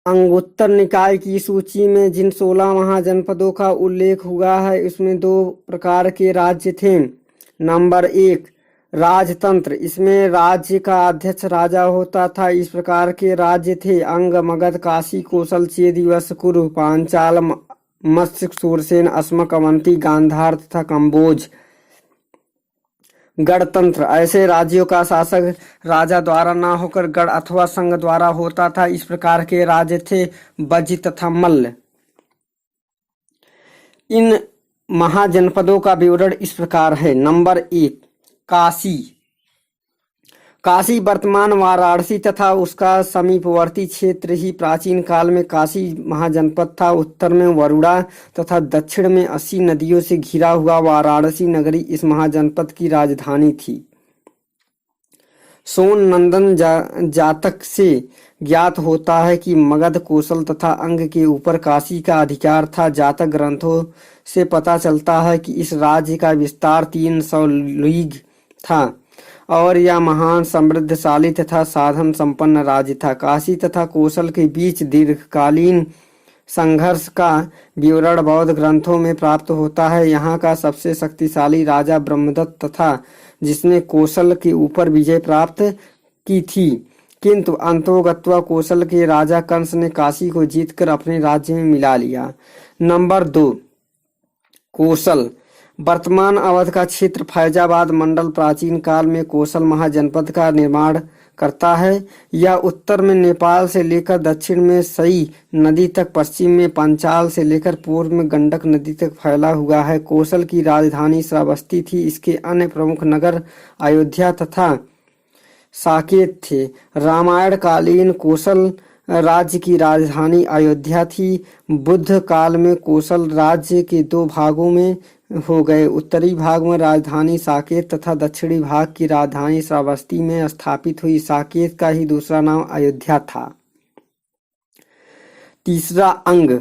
अंगुत्तर निकाय की सूची में जिन 16 महाजनपदों का उल्लेख हुआ है उसमें 2 प्रकार के राज्य थे। नंबर 1, राजतंत्र। इसमें राज्य का अध्यक्ष राजा होता था। इस प्रकार के राज्य थे अंग, मगध, काशी, कोसल, चेदी, वत्स, कुरु, पांचाल, मत्स्य, सूरसेन, अस्मक, अवंती, गांधार तथा कंबोज। गणतंत्र। ऐसे राज्यों का शासक राजा द्वारा न होकर गण अथवा संघ द्वारा होता था। इस प्रकार के राज्य थे बज्जी तथा मल्ल। इन महाजनपदों का विवरण इस प्रकार है। नंबर 1, काशी। काशी वर्तमान वाराणसी तथा उसका समीपवर्ती क्षेत्र ही प्राचीन काल में काशी महाजनपद था। उत्तर में वरुणा तथा दक्षिण में 80 नदियों से घिरा हुआ वाराणसी नगरी इस महाजनपद की राजधानी थी। सोन नंदन जातक से ज्ञात होता है कि मगध, कोसल तथा अंग के ऊपर काशी का अधिकार था। जातक ग्रंथों से पता चलता है कि इस राज्य का विस्तार 300 लीग था और यह महान, समृद्धशाली तथा साधन संपन्न राज्य था। काशी तथा कोसल के बीच दीर्घकालीन संघर्ष का विवरण बौद्ध ग्रंथों में प्राप्त होता है। यहाँ का सबसे शक्तिशाली राजा ब्रह्मदत्त तथा जिसने कोसल के ऊपर विजय प्राप्त की थी, किंतु अंतोगत्वा कोसल के राजा कंस ने काशी को जीतकर अपने राज्य में मिला लिया। नंबर 2, कोसल। वर्तमान अवध का क्षेत्र फैजाबाद मंडल प्राचीन काल में कोसल महाजनपद का निर्माण करता है। यह उत्तर में नेपाल से लेकर दक्षिण में सई नदी तक, पश्चिम में पंचाल से लेकर पूर्व में गंडक नदी तक फैला हुआ है। कोसल की राजधानी श्रावस्ती थी। इसके अन्य प्रमुख नगर अयोध्या तथा साकेत थे। रामायण कालीन कोसल राज्य की राजधानी अयोध्या थी। बुद्ध काल में कोसल राज्य के 2 भागों में हो गए। उत्तरी भाग में राजधानी साकेत तथा दक्षिणी भाग की राजधानी श्रावस्ती में स्थापित हुई। साकेत का ही दूसरा नाम अयोध्या था। तीसरा, अंग।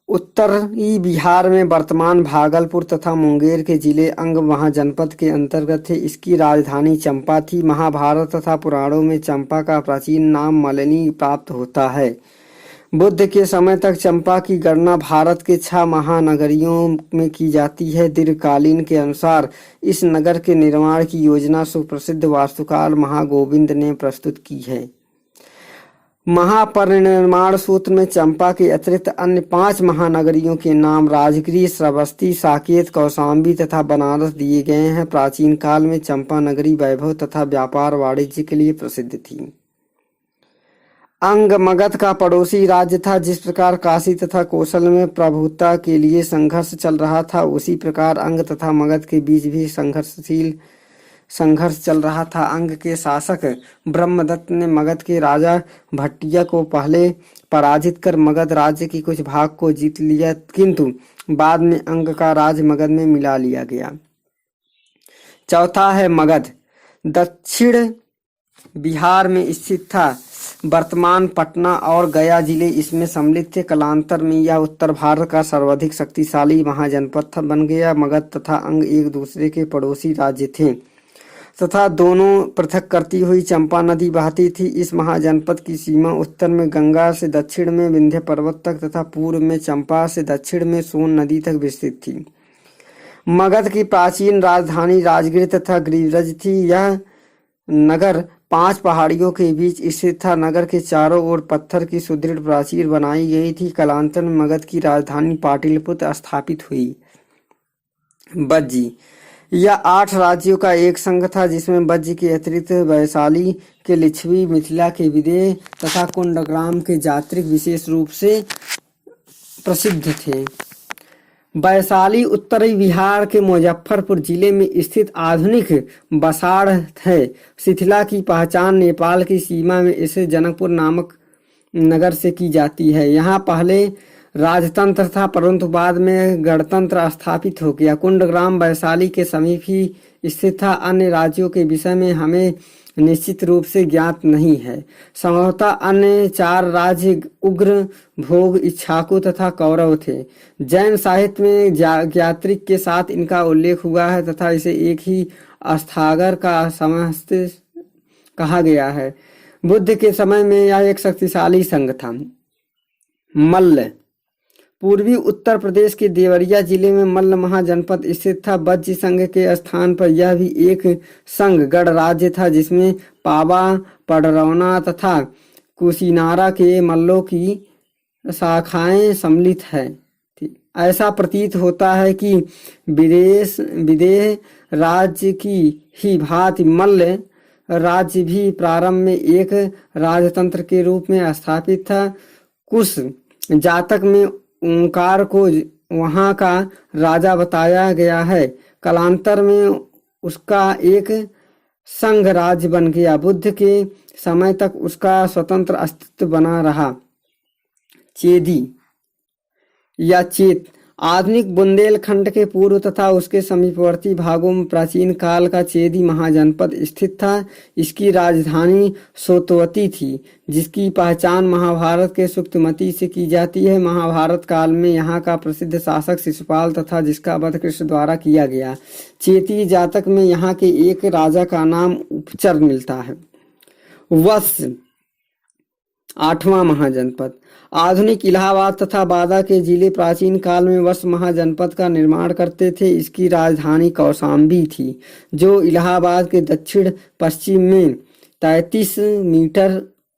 उत्तरी बिहार में वर्तमान भागलपुर तथा मुंगेर के जिले अंग महाजनपद के अंतर्गत थे। इसकी राजधानी चंपा थी। महाभारत तथा पुराणों में चंपा का प्राचीन नाम मलिनी प्राप्त होता है। बुद्ध के समय तक चंपा की गणना भारत के 6 महानगरियों में की जाती है। दीर्घकालीन के अनुसार इस नगर के निर्माण की योजना सुप्रसिद्ध वास्तुकार महागोविंद ने प्रस्तुत की है। महापरिनिर्वाण सूत्र में चंपा के अतिरिक्त अन्य 5 महानगरियों के नाम राजगिरी, श्रावस्ती, साकेत, कौशाम्बी तथा बनारस दिए गए हैं। प्राचीन काल में चंपा नगरी वैभव तथा व्यापार वाणिज्य के लिए प्रसिद्ध थी। अंग मगध का पड़ोसी राज्य था। जिस प्रकार काशी तथा कोसल में प्रभुता के लिए संघर्ष चल रहा था, उसी प्रकार अंग तथा मगध के बीच भी संघर्ष चल रहा था। अंग के शासक ब्रह्मदत्त ने मगध के राजा भट्टिया को पहले पराजित कर मगध राज्य की कुछ भाग को जीत लिया, किंतु बाद में अंग का राज मगध में मिला लिया गया। चौथा है मगध। दक्षिण बिहार में स्थित था। वर्तमान पटना और गया जिले इसमें सम्मिलित थे। कालांतर में यह उत्तर भारत का सर्वाधिक शक्तिशाली महाजनपद बन गया। मगध तथा अंग एक दूसरे के पड़ोसी राज्य थे तथा दोनों पृथक करती हुई चंपा नदी बहती थी। इस महाजनपद की सीमा उत्तर में गंगा से दक्षिण में विंध्य पर्वत तक तथा पूर्व में चंपा से दक्षिण में सोन नदी तक विस्तृत थी। मगध की प्राचीन राजधानी राजगीर तथा गिरिव्रज थी। यह नगर 5 पहाड़ियों के बीच स्थित था। नगर के चारों ओर पत्थर की सुदृढ़ प्राचीर बनाई गई थी। कालांतर में मगध की राजधानी पाटलिपुत्र स्थापित हुई। बज्जी। यह 8 राज्यों का एक संघ था, जिसमें बज्जी के अतिरिक्त वैशाली के लिच्छवी, मिथिला के विदेह तथा कुंडग्राम के जात्रिक विशेष रूप से प्रसिद्ध थे। वैशाली उत्तरी बिहार के मुजफ्फरपुर जिले में स्थित आधुनिक बसाड़ है। शिथिला की पहचान नेपाल की सीमा में इसे जनकपुर नामक नगर से की जाती है। यहाँ पहले राजतंत्र था, परंतु बाद में गणतंत्र स्थापित हो गया। कुंडग्राम वैशाली के समीप ही स्थित था। अन्य राज्यों के विषय में हमें निश्चित रूप से ज्ञात नहीं है। संभवतः अन्य 4 राज्य उग्र, भोग, इक्ष्वाकु तथा कौरव थे। जैन साहित्य में ज्ञात्रिक के साथ इनका उल्लेख हुआ है तथा इसे एक ही अस्थागर का समस्त कहा गया है। बुद्ध के समय में यह एक शक्तिशाली संघ था। मल्ल पूर्वी उत्तर प्रदेश के देवरिया जिले में मल्ल महाजनपद स्थित था। वज्र संघ के स्थान पर यह भी एक संघ गढ़ राज्य था जिसमें पावा, पडरौना तथा कुशीनारा के मल्लों की शाखाएं सम्मिलित है। ऐसा प्रतीत होता है कि विदेह राज्य की ही भांति मल्ल राज्य भी प्रारंभ में एक राजतंत्र के रूप में स्थापित था। कुश जातक में ओंकार को वहां का राजा बताया गया है। कालांतर में उसका एक संघ राज्य बन गया। बुद्ध के समय तक उसका स्वतंत्र अस्तित्व बना रहा। चेदी या चेत आधुनिक बुंदेलखंड के पूर्व तथा उसके समीपवर्ती भागों में प्राचीन काल का चेदी महाजनपद स्थित था। इसकी राजधानी सोतवती थी जिसकी पहचान महाभारत के सुक्तमती से की जाती है। महाभारत काल में यहाँ का प्रसिद्ध शासक शिशुपाल तथा जिसका वध कृष्ण द्वारा किया गया। चेती जातक में यहाँ के एक राजा का नाम उपचर मिलता है। वत्स आठवां महाजनपद आधुनिक इलाहाबाद तथा बादा के जिले प्राचीन काल में वत्स महाजनपद का निर्माण करते थे। इसकी राजधानी कौशाम्बी थी जो इलाहाबाद के दक्षिण पश्चिम में 33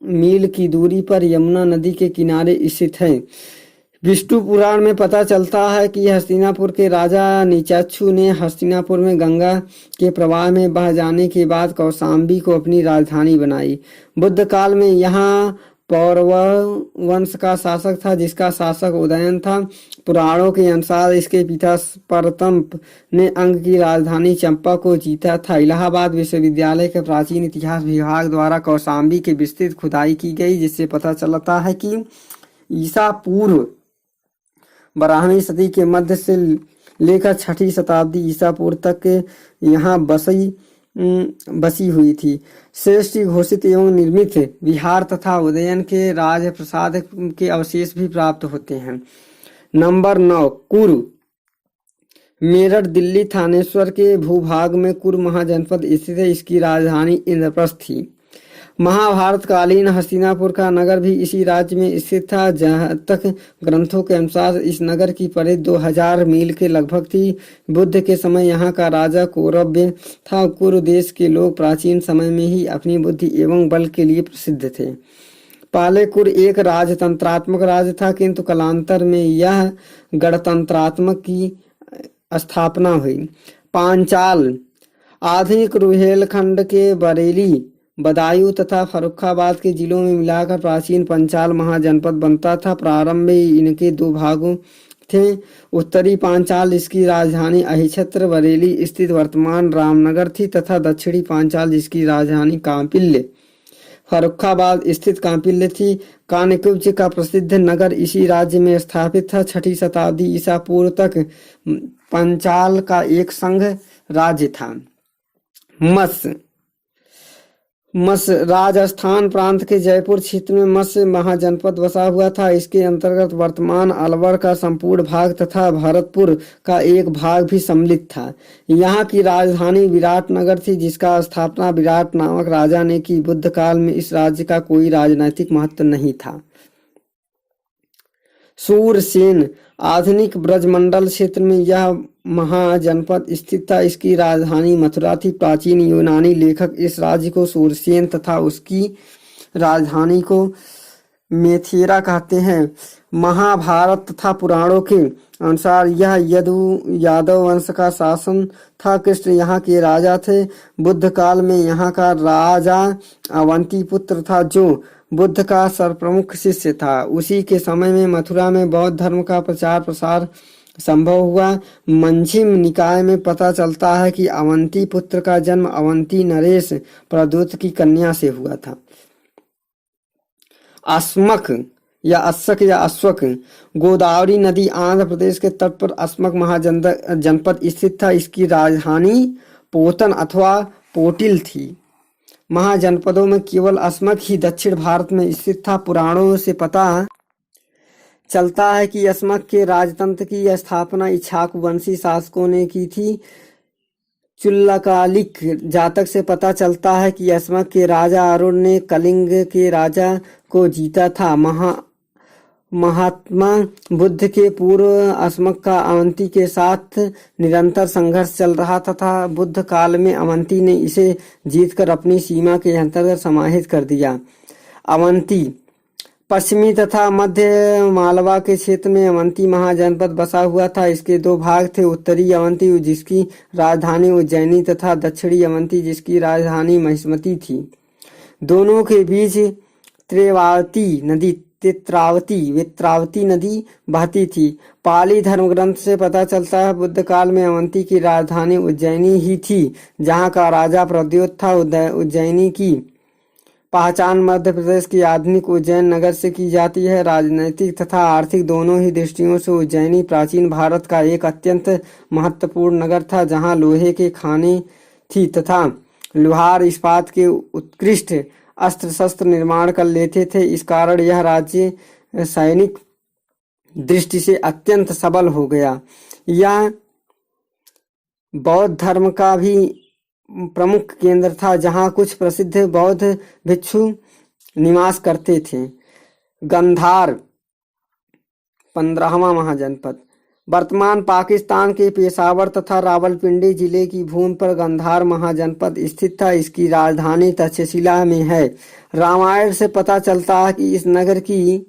मील की दूरी पर यमुना नदी के किनारे स्थित है। विष्णु पुराण में पता चलता है कि हस्तिनापुर के राजा नीचाक्षु ने हस्तिनापुर में गंगा के प्रवाह में बह जाने के बाद कौशाम्बी को अपनी राजधानी बनाई। बुद्ध काल में यहाँ पौरव वंश का शासक था जिसका शासक उदयन था। पुराणों के अनुसार इसके पिता परतंप ने अंग की राजधानी चंपा को जीता था। इलाहाबाद विश्वविद्यालय के प्राचीन इतिहास विभाग द्वारा कौशाम्बी की विस्तृत खुदाई की गई जिससे पता चलता है कि ईसा पूर्व 12वीं सदी के मध्य से लेकर 6ठी शताब्दी ईसा पूर्व तक यहाँ बसी हुई थी। श्रेष्ठ घोषित एवं निर्मित विहार तथा उदयन के राजप्रसाद के अवशेष भी प्राप्त होते हैं। नंबर 9 कुरु मेरठ दिल्ली थानेश्वर के भूभाग में कुरु महाजनपद स्थित है। इसकी राजधानी इंद्रप्रस्थ थी। महाभारत कालीन हस्तिनापुर का नगर भी इसी राज्य में स्थित था। जहाँ तक ग्रंथों के अनुसार इस नगर की परिधि 2000 मील के लगभग थी। बुद्ध के समय यहाँ का राजा कौरव्य था। कुरु देश के लोग प्राचीन समय में ही अपनी बुद्धि एवं बल के लिए प्रसिद्ध थे। पहले कुरु एक राजतंत्रात्मक राज्य था किंतु कालांतर में यह गणतंत्रात्मक की स्थापना हुई। पांचाल आधुनिक रुहेलखंड के बरेली, बदायूं तथा फर्रुखाबाद के जिलों में मिलाकर प्राचीन पंचाल महाजनपद बनता था। प्रारंभ में इनके 2 भागों थे। उत्तरी पांचाल इसकी राजधानी अहिछत्र बरेली स्थित वर्तमान रामनगर थी तथा दक्षिणी पांचाल जिसकी राजधानी कांपिल्य फर्रुखाबाद स्थित कांपिल्य थी। कान्यकुब्ज का प्रसिद्ध नगर इसी राज्य में स्थापित था। 6ठी शताब्दी ईसा पूर्व तक पंचाल का एक संघ राज्य था। मस राजस्थान प्रांत के जयपुर क्षेत्र में मस महाजनपद बसा हुआ था। इसके अंतर्गत वर्तमान अलवर का संपूर्ण भाग तथा भरतपुर का एक भाग भी सम्मिलित था। यहाँ की राजधानी विराटनगर थी जिसका स्थापना विराट नामक राजा ने की। बुद्ध काल में इस राज्य का कोई राजनैतिक महत्व नहीं था। सूरसेन आधुनिक ब्रजमंडल क्षेत्र में यह महाजनपद स्थित था। इसकी राजधानी मथुरा थी। प्राचीन यूनानी लेखक इस राज्य को सूरसेन तथा उसकी राजधानी को मेथेरा कहते हैं। महाभारत तथा पुराणों के अनुसार यह यादव वंश का शासन था। कृष्ण यहाँ के राजा थे। बुद्ध काल में यहाँ का राजा अवंती पुत्र था जो बुद्ध का सर्वप्रमुख शिष्य था। उसी के समय में मथुरा में बौद्ध धर्म का प्रचार प्रसार संभव हुआ। मंझिम निकाय में पता चलता है कि अवंती पुत्र का जन्म अवंती नरेश प्रद्युत की कन्या से हुआ था। अस्मक या अस्सक या अश्वक गोदावरी नदी आंध्र प्रदेश के तट पर अस्मक महाजनपद स्थित था। इसकी राजधानी पोतन अथवा पोटिल थी। महाजनपदों में केवल अस्मक ही दक्षिण भारत में स्थित था। पुराणों से पता चलता है कि अस्मक के राजतंत्र की स्थापना इक्ष्वाकु वंशी शासकों ने की थी। चुल्लकालिक जातक से पता चलता है कि अस्मक के राजा अरुण ने कलिंग के राजा को जीता था। महात्मा बुद्ध के पूर्व असमक का अवंती के साथ निरंतर संघर्ष चल रहा तथा बुद्ध काल में अवंती ने इसे जीतकर अपनी सीमा के अंतर्गत समाहित कर दिया। अवंती पश्चिमी तथा मध्य मालवा के क्षेत्र में अवंती महाजनपद बसा हुआ था। इसके दो भाग थे, उत्तरी अवंती जिसकी राजधानी उज्जैनी तथा दक्षिणी अवंती जिसकी राजधानी महिष्मती थी। दोनों के बीच वित्रावती नदी बहती थी। पाली धर्म ग्रंथ से पता चलता है बुद्ध काल में अवंती की राजधानी उज्जैनी ही थी, जहाँ का राजा प्रद्योत था। उज्जैनी की पहचान मध्य प्रदेश की आधुनिक उज्जैन नगर से की जाती है। राजनैतिक तथा आर्थिक दोनों ही दृष्टियों से उज्जैनी प्राचीन भारत का एक अत्यंत महत्वपूर्ण नगर था, जहाँ लोहे के खाने थी तथा लोहार इस्पात के उत्कृष्ट अस्त्र शस्त्र निर्माण कर लेते थे। इस कारण यह राज्य सैनिक दृष्टि से अत्यंत सबल हो गया। यह बौद्ध धर्म का भी प्रमुख केंद्र था, जहाँ कुछ प्रसिद्ध बौद्ध भिक्षु निवास करते थे। गंधार 15वां महाजनपद वर्तमान पाकिस्तान के पेशावर तथा रावलपिंडी जिले की भूमि पर गंधार महाजनपद स्थित था। इसकी राजधानी तक्षशिला में है। रामायण से पता चलता है कि इस नगर की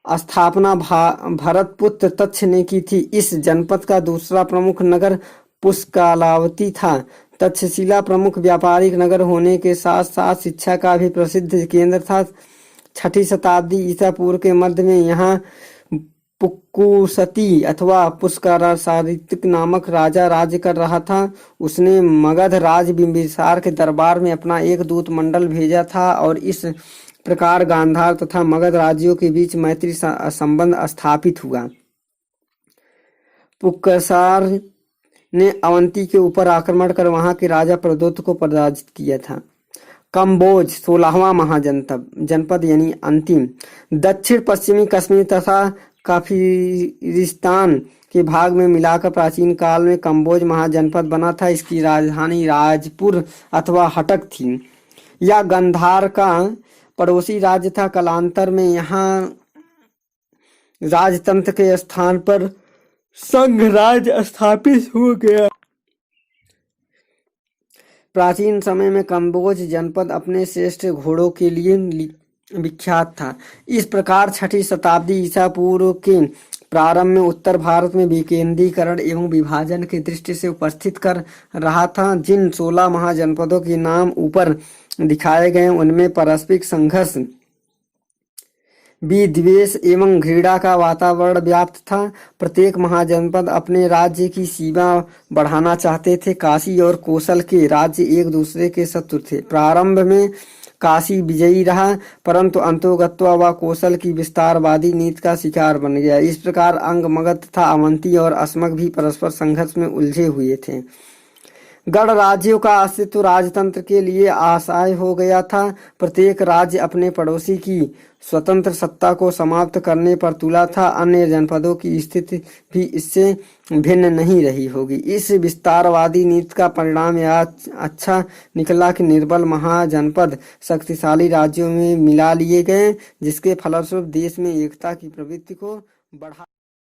स्थापना भरतपुत्र तक्ष ने की थी। इस जनपद का दूसरा प्रमुख नगर पुष्कलावती था। तक्षशिला प्रमुख व्यापारिक नगर होने के साथ साथ शिक्षा का भी प्रसिद्ध केंद्र था। 6ठी शताब्दी ईसा पूर्व के मध्य में यहाँ पुक्कुसती अथवा पुष्करासारिक नामक राजा राज्य कर रहा था। उसने मगध राज बिंबिसार के दरबार में अपना एक दूत मंडल भेजा था और इस प्रकार गांधार तथा मगध राज्यों के बीच मैत्री संबंध स्थापित हुआ। पुक्कसार ने अवंती के ऊपर आक्रमण कर वहां के राजा प्रद्योत को पराजित किया था। कम्बोज 16वां महाजनपद यानी अंतिम दक्षिण पश्चिमी कश्मीर तथा काफिरिस्तान के भाग में मिलाकर प्राचीन काल में कम्बोज महाजनपद बना था। इसकी राजधानी राजपुर अथवा हटक थी। यह गंधार का पड़ोसी राज्य था। कालांतर में यहाँ राजतंत्र के स्थान पर संघ राज्य स्थापित हो गया। प्राचीन समय में कम्बोज जनपद अपने श्रेष्ठ घोड़ों के लिए विख्यात था। इस प्रकार 6ठी शताब्दी ईसा पूर्व के प्रारंभ में उत्तर भारत में विकेंद्रीकरण एवं विभाजन की दृष्टि से उपस्थित कर रहा था। जिन 16 महाजनपदों के नाम ऊपर दिखाए गए उनमें पारस्परिक संघर्ष, विद्वेष एवं घृणा का वातावरण व्याप्त था। प्रत्येक महाजनपद अपने राज्य की सीमा बढ़ाना चाहते थे। काशी और कोसल के राज्य एक दूसरे के शत्रु थे। प्रारंभ में काशी विजयी रहा, परंतु अंतोगत्वा वह कोसल की विस्तारवादी नीति का शिकार बन गया। इस प्रकार अंग, मगध तथा अवंती और असमक भी परस्पर संघर्ष में उलझे हुए थे। गढ़ राज्यों का अस्तित्व राजतंत्र के लिए असहाय हो गया था। प्रत्येक राज्य अपने पड़ोसी की स्वतंत्र सत्ता को समाप्त करने पर तुला था। अन्य जनपदों की स्थिति भी इससे भिन्न नहीं रही होगी। इस विस्तारवादी नीति का परिणाम यह अच्छा निकला कि निर्बल महाजनपद शक्तिशाली राज्यों में मिला लिए गए, जिसके फलस्वरूप देश में एकता की प्रवृत्ति को बढ़ा